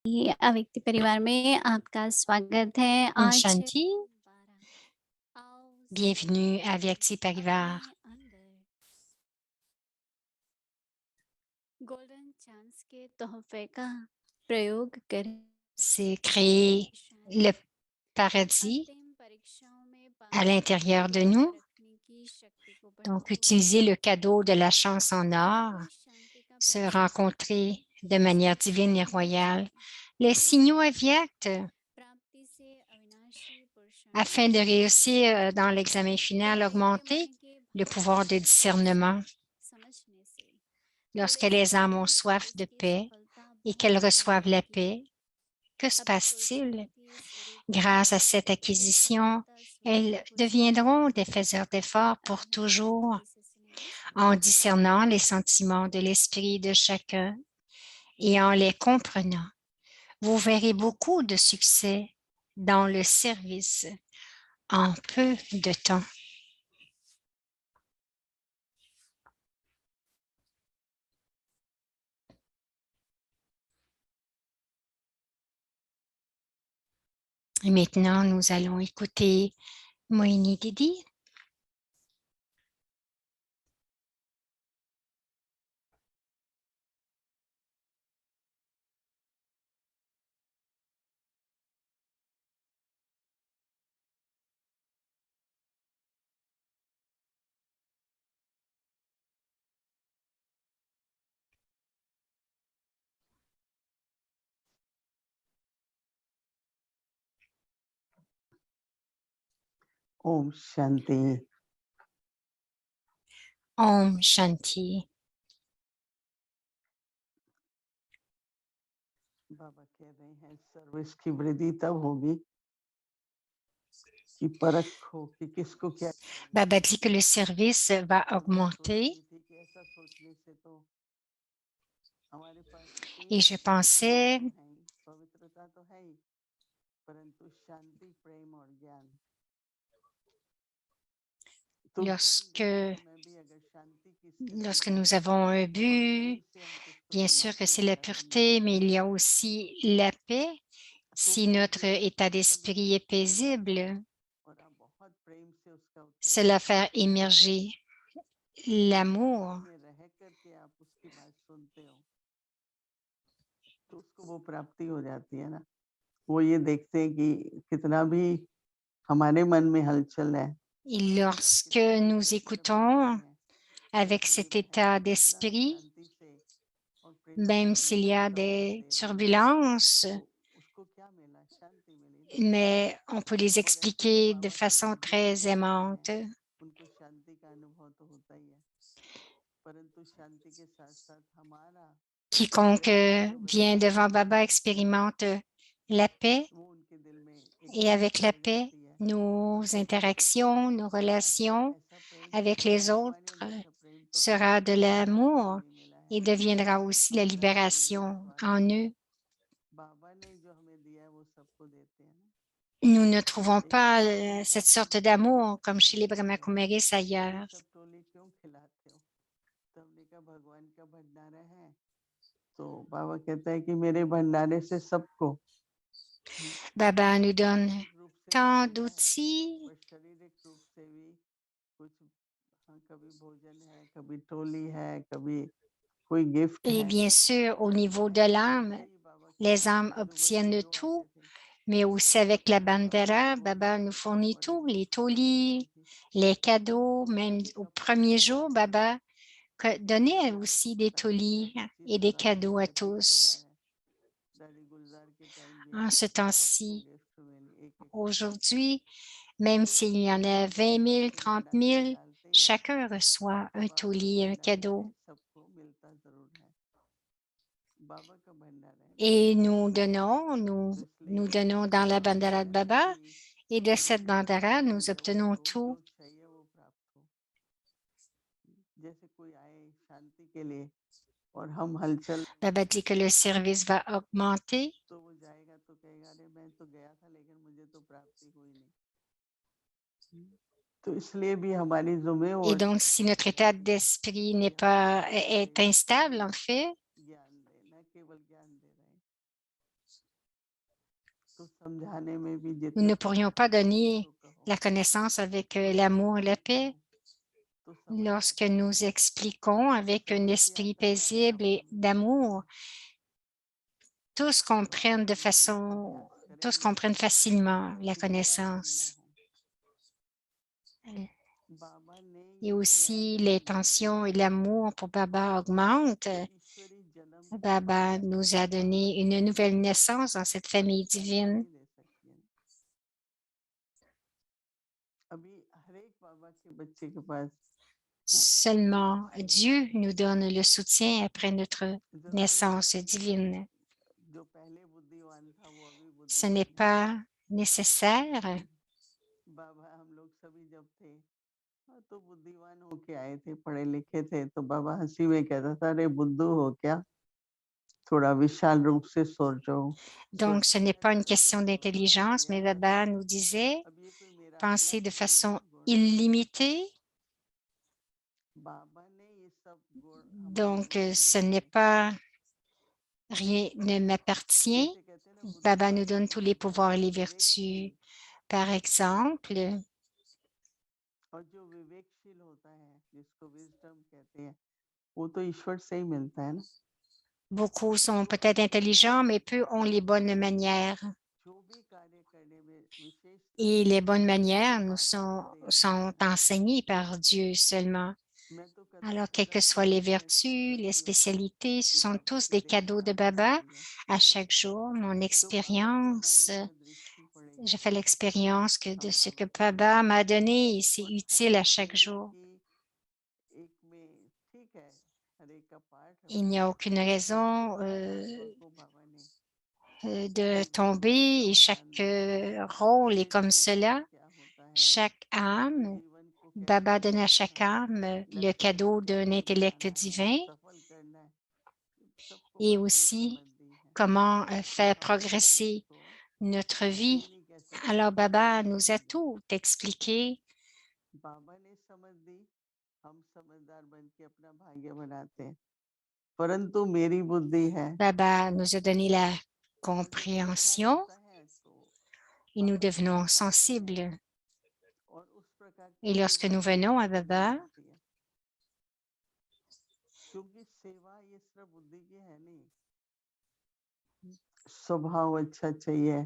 ये अव्यक्ति परिवार में आपका स्वागत है। Om आज Shanti, आओ bienvenue à Vyakti अपने Parivar. अंदर गोल्डन चांस के तोहफे का प्रयोग करें। C'est créer le paradis अंतिम परीक्षाओं में à पास l'intérieur de याद nous. रखने की शक्ति को Donc, बढ़ाएं। utiliser le cadeau de la chance en or, बाबा शांति का se प्रसाद rencontrer de manière divine et royale. भेजें। Les signaux aviates, प्राप्ति से अविनाशी पुरुषार्थ afin de मिलेंगे। réussir dans l'examen final, हृदय के augmenter मन के le भाव pouvoir de discernement समझने से lorsque हृदय les âmes ont संबंधी soif कार्य de की paix सफलता et बहुत qu'elles आसान reçoivent la होती है। paix. Que se अब कुल passe-t-il? शांति स्वरूप को Grâce à cette acquisition, निष्कलंकता elles स्वरूप deviendront स्वीकार des करें। faiseurs d'efforts अब pour हम toujours शांति से सुनेंगे। en discernant les sentiments de l'esprit de chacun et en les comprenant. Vous verrez beaucoup de succès dans le service en peu de temps. Et maintenant, nous allons écouter Moini Didi. Om Shanti. Om Shanti. बाबा कह रहे हैं सर्विस की वृद्धि तब होगी कि परख हो कि किसको क्या Baba dit que le service va तो मैं सोच augmenter रही थी कि ऐसा सोचने से तो हमारे पास et एक je गुण pensais, तो है ही, पवित्रता तो है ही, परंतु शांति प्रेम और ज्ञान तो lorsque, मैं भी अगर शांति की स्थिति lorsque में nous avons un और but, प्रेम से हम किसको bien sûr que c'est la समझते हैं pureté, mais il y a समझाते हैं aussi la paix. तो Si वो notre फिर état एकदम d'esprit est स्पष्ट हो जाता है paisible, और आप बहुत प्रेम से उसका उत्तर cela देते हैं fait émerger l'amour. में रह करके आप उसकी बात सुनते हो तो उसको वो प्राप्ति हो जाती है ना। वो ये देखते हैं कि कितना भी हमारे मन में हलचल है Et lorsque nous écoutons avec cet état d'esprit, शांति से और प्रेम से même s'il y परमेश्वर a का उत्तर des दे रहे हैं turbulences, तो उसको क्या मिला? शांति मिली ना। mais on peut les और ऐसे तो expliकर de बाबा के façon भक्त भी très जो आते हैं aimante. उनको शांति का अनुभव तो होता ही है परंतु शांति के साथ-साथ हमारा Quiconque व्यक्तिगत जो vient व्यवहार devant है Baba expérimente la paix वो उनके दिल में एक et avec स्थिति la हो paix, जाती है nos और वो देखते हैं interactions, कि nos हमारा अच्छा relations ऐसा प्रेम तो avec मिला les है हमारे autres जैसा प्रेम तो sera de किसी l'amour नहीं मिला है et deviendra aussi la हमारा दिव्य libération en स्वागत है eux. बाबा ने जो हमें दिया है वो सबको देते हैं ना Nous ne trouvons एक pas टोली को cette आप sorte टोली d'amour comme क्यों chez les देते हो Brahmakumaris ये ailleurs. सब टोली क्यों खिलाते हो तो हमने कहा भगवान का भंडारा है तो बाबा कहता है कि मेरे भंडारे से सबको Baba nous donne आत्मिक रूप से तो tant मिला है d'outils पर शारीरिक रूप से भी कुछ हाँ, कभी भोजन है कभी टोली है कभी कोई गिफ्ट et है bien sûr au niveau de ऐसे l'âme, ही बाबा के les भक्त âmes साधु obtiennent बंधु आते tout, थे mais aussi avec la बाबा bandera, को Baba nous fournit बड़े tout, les प्रोत्साहन देती tolis, थी les cadeaux, और même किसी au का premier प्रश्न jour, नहीं है Baba donnait क्योंकि आपको aussi des पता है tolis कि et जिस des तरह से cadeaux à 35,000 tous. है दादी गुलजार के टाइम भी En ce सबको temps-ci, गिफ्ट मिली एक टोली aujourd'hui, même s'il y en a 20 बाबा 000, अपने 30 भंडारे में 000, डालते हैं chacun reçoit तो un बाबा के taulier, un भंडारे cadeau. में सबको मिलता जरूर है बाबा का भंडारा है ना Et तो nous इसलिए donnons dans la बाबा bandara de चाहते हैं Baba. कि Et de गुरु cette के bandara, चरणों में nous obtenons जो tout. जो चाहिए वो प्राप्त हो जैसे कोई आए शांति के लिए और हम हलचल में Baba dit que le service va augmenter. तो वो जाएगा तो कहेगा अरे मैं तो गया था लेकिन मुझे तो प्राप्ति हुई नहीं तो इसलिए भी हमारी Et जिम्मेवारी donc, है si notre बाबा état की d'esprit n'est कि हम pas, शांति est से instable, केवल en fait, ज्ञान दें न केवल ज्ञान दे रहे हैं तो समझाने में भी Nous जितना ne pourrions pas donner तो कहो la connaissance avec l'amour et la paix तो समझ lorsque आता है। nous expliquons avec un समझ भी esprit आता है paisible et अपन d'amour. Tous तो comprennent de अपन जरूर façon, प्रयास tous करेंगे comprennent facilement la कि बुरा मन ना connaissance. बाबा ने Et ये नया aussi, जन्म दिया l'intention et l'amour pour Baba augmentent. तो ईश्वरी जन्म तो Baba कोई nous a Baba donné une nouvelle naissance dans cette famille divine. नहीं दे सकती है। अभी हर एक बाबा के बच्चे के पास Seulement Dieu nous donne le soutien après notre जरूरी naissance नहीं कि divine. जो पहले बुद्धिमान था वो अभी Ce n'est बुद्धिमान है। pas nécessaire. बाबा हम लोग सभी जब थे तो बुद्धिमान होके आए थे, पढ़े लिखे थे, तो बाबा हंसी में कहता था, अरे बुद्धू हो क्या, थोड़ा विशाल रूप से सोचो। Donc, ce n'est pas une question d'intelligence, mais Baba nous disait, अब ये कोई मेरा अपना pensez de गुण façon नहीं, गुण illimitée. बाबा ने ये सब गुण हमारे Donc, बस में ce n'est दिए। pas, rien ne m'appartient. जैसे कहते हैं ना Baba nous बुद्धिमान donne tous les होना pouvoirs et चाहिए, les vertus. विवेकशील, Par exemple, और जो विवेकशील होता है जिसको विजडम कहते हैं वो तो ईश्वर से ही मिलता है ना। beaucoup sont peut-être intelligents, mais peu ont les bonnes manières. जो भी कार्य करने में विशेषता Et है les bonnes वो manières nous बाबा ने sont दे दी enseignées par Dieu seulement. है। मैं तो Alors, कदम quelles que कदम soient पर les भी vertus, महसूस les करती हूँ spécialités, ce कि sont बाबा tous की des cadeaux de दृष्टि पड़ Baba. रही है। À chaque jour, mon तो बाबा की हमारे expérience, ऊपर दृष्टि je पड़ेगी fais l'expérience que हम de ce que बाबा की Baba सेवा m'a करेंगे donné, et c'est और हर utile à एक chaque सेवा jour. की एक में ठीक है, हर एक का पार्ट है Il n'y उसमें, a aucune लेकिन raison हर आत्मा को बाबा ने de जीवन का tomber, et समाधान chaque दिया है। rôle est हर एक comme भोजन cela. क्या होता है, Chaque आपके âme, जीवन को कैसे Baba donne à chaque हाँ, âme le लक्ष्य तक cadeau d'un कैसे intellect बनाना है, divin, सफल करना है, सबको et बाबा ने aussi समझ दी है। comment तो faire अपनी समझ progresser को notre vie. जीनी कैसे Alors, चाहिए वो भी Baba nous समझ a दी। tout expliqué. बाबा ने समझ दी, हम समझदार बन के अपना भाग्य बनाते हैं, परंतु मेरी बुद्धि है Baba nous a donné la जब विचार compréhension आता है तो et nous बाबा के devenons पास आते हैं sensibles. और उस प्रकार की Et lorsque सेवा nous की venons à इच्छा नहीं Baba, होती है, क्योंकि सेवा ये सिर्फ बुद्धि की है नहीं, स्वभाव अच्छा चाहिए,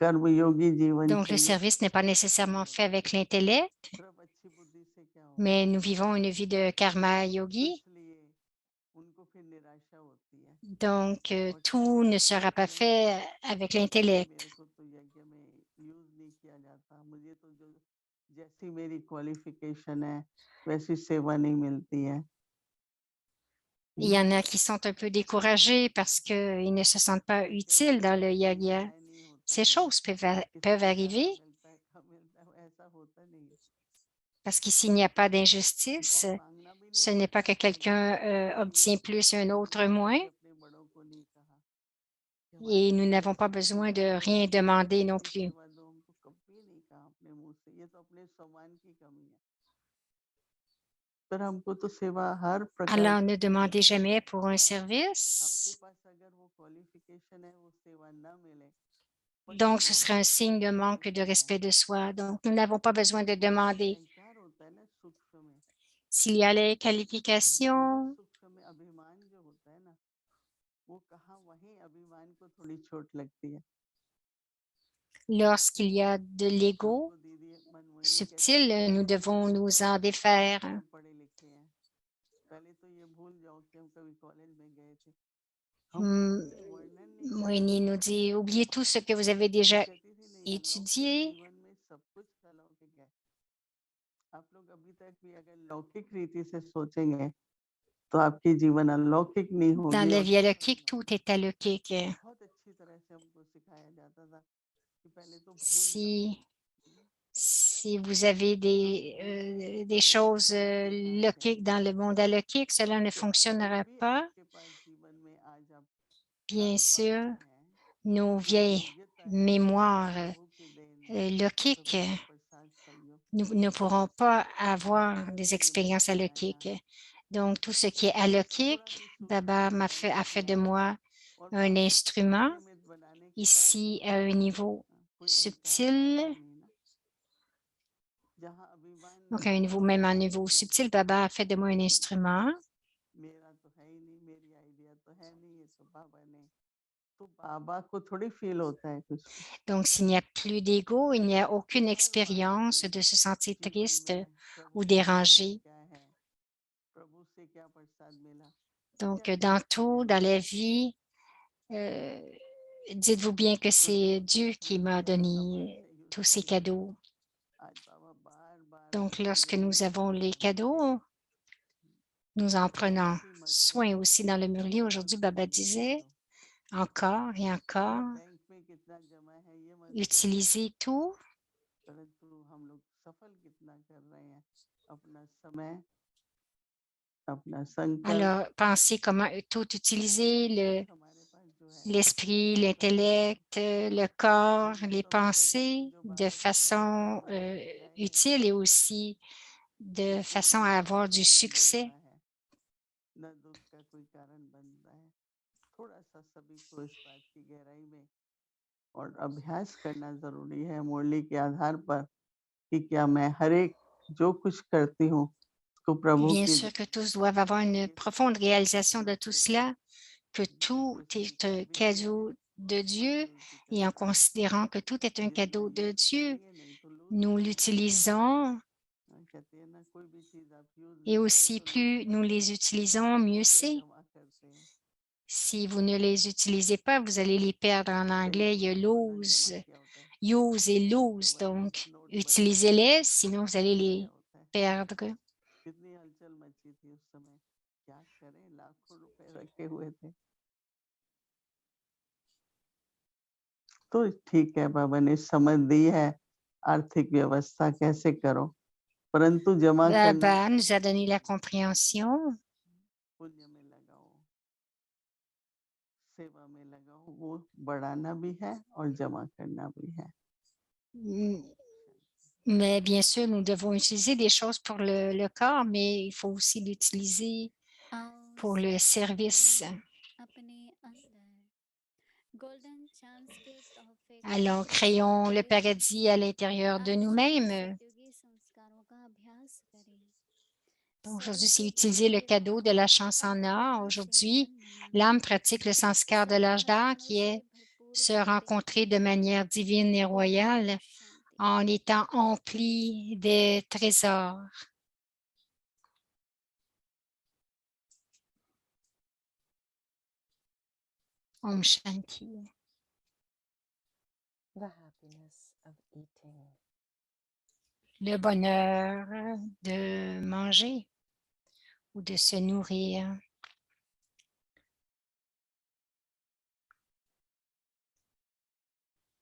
कर्मयोगी जीवन donc le चाहिए। service n'est pas ऐसे नहीं nécessairement fait होता है, avec l'intellect, सिर्फ अच्छी बुद्धि से क्या होगा, mais nous vivons une vie de karma तो yogi. इसलिए उनको फिर निराशा होती है Donc, और tout क्षमा ne याचना sera pas करेंगे fait avec कि मेरे l'intellect. को तो यज्ञ में यूज नहीं किया जाता, मुझे तो जो जैसी मेरी क्वालिफिकेशन है वैसी सेवा नहीं मिलती है। Il y en a qui sont un peu découragés parce qu'ils ne se sentent pas utiles dans le yoga. न्याय नहीं होता Ces है, choses किसी peuvent को arriver ज्यादा मिलता है कम मिलता है, ऐसा होता नहीं है। parce qu'ici, il n'y a pas और d'injustice. मांगना भी नहीं Ce n'est pas पड़ता que है अपने quelqu'un बड़ों से obtient कि plus et un autre हमने moins, कभी अपने बड़ों को नहीं कहा कि हमारे et nous बच्चे n'avons pas ऐसा besoin करें, de rien demander non ऐसी plus. सेवा दो, हमको कभी नहीं कहा अपने मुंह से, ये तो अपने सम्मान की कमी है। पर हमको तो सेवा हर प्रकार Alors, ne की करनी demandez jamais चाहिए। pour un हाँ, आपके service. पास अगर वो क्वालिफिकेशन है, वो सेवा ना मिले, पर ये Donc, ce serait un बहुत signe de manque de अहंकारी है। respect de soi. Donc, nous n'avons pas besoin de वो जो demander. अहंकार होता है ना सूक्ष्म में, S'il y a les बहुत qualifications, सूक्ष्म में अभिमान जो होता है ना, वो कहाँ वहीं अभिमान को थोड़ी चोट लगती है। lorsqu'il y a de l'ego हमको दीदी मनमोहिनी कहती थी, subtil, nous devons nous en défaire. हम पढ़े लिखे हैं, पहले तो ये भूल जाओ कि हम कभी कॉलेज में गए थे, हम कोई वर्णन नहीं कर Moini सकते। nous dit, oubliez tout ce que vous avez वो déjà कहती थी नहीं, अलौकिक étudié. जीवन में सब कुछ अलौकिक है। आप लोग अभी तक भी अगर लौकिक रीति से सोचेंगे तो आपकी जीवन अलौकिक नहीं Dans होगी la और vie सफल alokik, नहीं tout होगी। est alokik. बहुत अच्छी तरह से हमको सिखाया जाता था कि पहले तो भूल जाओ, Si, si vous avez des choses lokiques dans le monde alokik, cela ne जो fonctionnera भी pas. आपके पास जीवन में आज आप Bien कर पा रहे sûr, हैं, nos जो vieilles योग्यता है mémoires प्रभु की देन, lokiques, प्रभु का प्रसाद समझो। nous ne pourrons pas avoir बाबा des ने ये expériences बताया, alokiques. Donc, tout ce qui est थोड़ा alokik, भी सूक्ष्म Baba में a ध्यान fait de किया moi और un बाबा को instrument परिमित बनाने ici à un niveau subtil. Donc, à un niveau, même à un niveau subtil, Baba a fait de moi un instrument. मेरा तो है ही नहीं, मेरी आइडिया तो है नहीं, ये तो बाबा ने, तो बाबा को थोड़ी फील होता है कुछ भी। Donc, s'il n'y a plus d'ego, il n'y a aucune expérience de se sentir triste ou dérangé. क्या है, प्रभु से क्या प्रसाद मिला, Donc, dans tout, dans la vie, dites-vous bien que c'est Dieu qui m'a donné tous ces cadeaux. आज बाबा बार-बार Donc, आपको lorsque बोल nous रहे avons हैं, les cadeaux, nous en prenons soin aussi dans le murli. Aujourd'hui, Baba disait encore et encore, bank में कितना जमा है ये मत देखो, utilisez tout. परंतु हम लोग सफल कितना कर रहे हैं, अपना समय, अपना संकल्प, Alors, pensez comment tout utiliser, हमारे पास जो है l'esprit, l'intellect, le corps, les pensées de façon utile et aussi de façon à avoir du succès. न दुख का कोई कारण बनता है, थोड़ा सा सभी को इस बात की गहराई में और अभ्यास करना जरूरी है मुरली के आधार पर कि क्या मैं हर एक जो कुछ करती हूँ उसको प्रभु Bien की sûr que tous doivent avoir une profonde réalisation de tout cela, que tout est un cadeau de Dieu et en considérant que tout est un cadeau de Dieu, nous l'utilisons कहते हैं ना कोई भी चीज आप यूज et नहीं करो aussi तो loose plus nous les utilisons, mieux c'est. जमा करते हैं, Si vous ne les utilisez pas, vous allez les perdre. En anglais, il y a lose, क्या होता है, use et lose. Donc, utilisez-les, sinon vous allez les perdre. कितनी हलचल मची थी उस समय, क्या करें, लाखों रुपए रखे हुए थे। तो ठीक है, बाबा ने समझ दी है आर्थिक व्यवस्था कैसे करो, परंतु जमा करना Baba nous a donné la compréhension. पुण्य में लगाओ, सेवा में लगाओ, वो बढ़ाना भी है और जमा करना भी है। Mais bien sûr, nous devons utiliser des choses pour le corps, mais il faut aussi l'utiliser आओ pour le service. अपने अंदर गोल्डन चांस के तोहफे को Alors, créons le स्वीकार paradis à l'intérieur de आज से nous-mêmes. सतयुगी संस्कारों का अभ्यास करें। Donc, aujourd'hui, c'est utiliser le cadeau de la chance en or. Aujourd'hui, l'âme pratique le sanskar de l'âge d'or qui est se rencontrer de manière divine et royale en étant empli des trésors. Om Shanti. The happiness of eating. Le bonheur de manger ou de se nourrir.